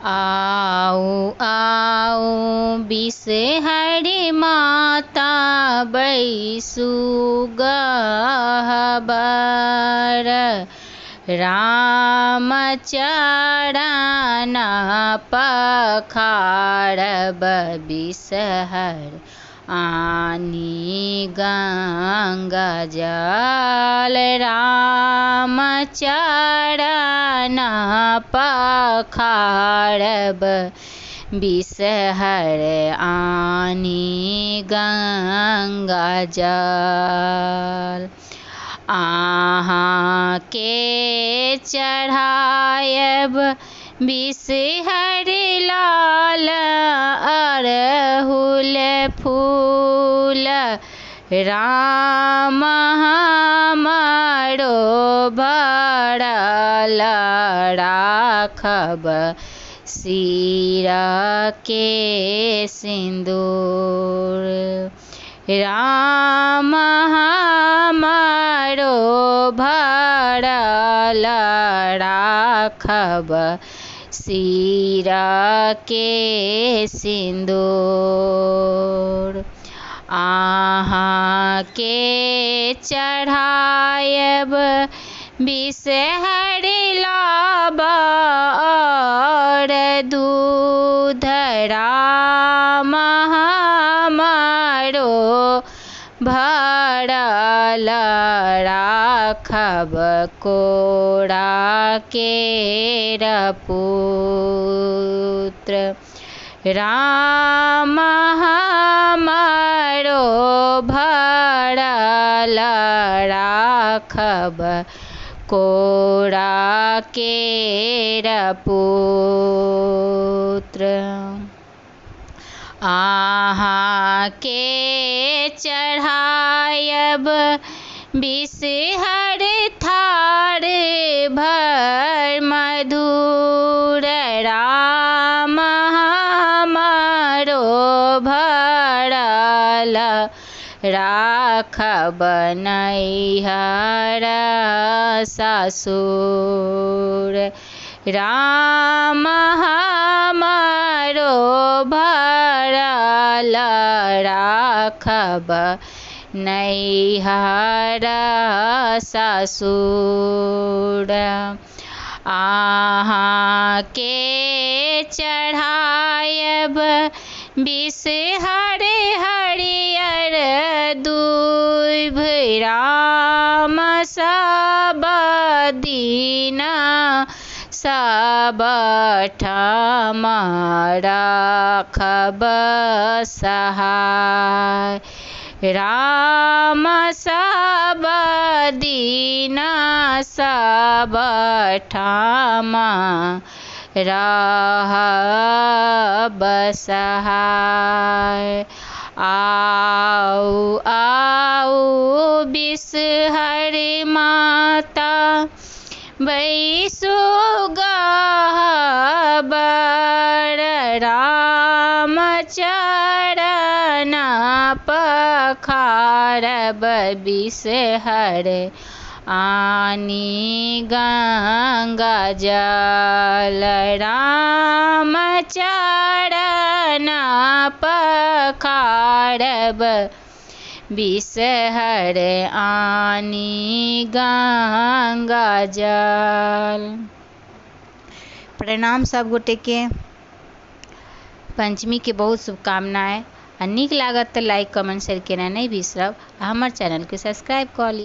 आओ आओ बिसहरि माता बैसु गहबर, राम चरण पखारब बिसहर आनी गंगा जल। राम चरण पखारब बिसहर आनी गंगा जल। आहाँ के चढ़ायब बिसहर लाल अड़हुल फूल, राम हमरो भरल राखब सिर के सिंदूर। राम हमरो भरल राखब सिर के सिंदूर। आहाँ के चढ़ायब बिसहर लाब और दूध, राम हमरो भरल राखब कोरा केर पुत्र। राम हमरो भरल राखब कोरा केर पुत्र। आहाँ के चढ़ायब बिसहर थार भर मधुर, राम हमरो भरल राखब नैहर सासुर। राम हमरो भरल राखब नैहर सासुर। आहाँ के चढ़ायब बिसहर हरियर दूब, राम सब दिन सब ठाम राखब सहाय। राम सब दिन सब ठाम रहब सहाय। आओ आओ बिसहर माता बैसु गहबर, राम चरण पखारब बिसहर आनी गंगा जल। राम चरण पखारब बिसहर आनी गंगा जल। प्रणाम सब गोटे के। पंचमी के बहुत शुभकामनाएं। नीक लागत तो लाइक कमेंट शेयर करना नहीं बिसरब। हमर चैनल के सब्सक्राइब कर ली।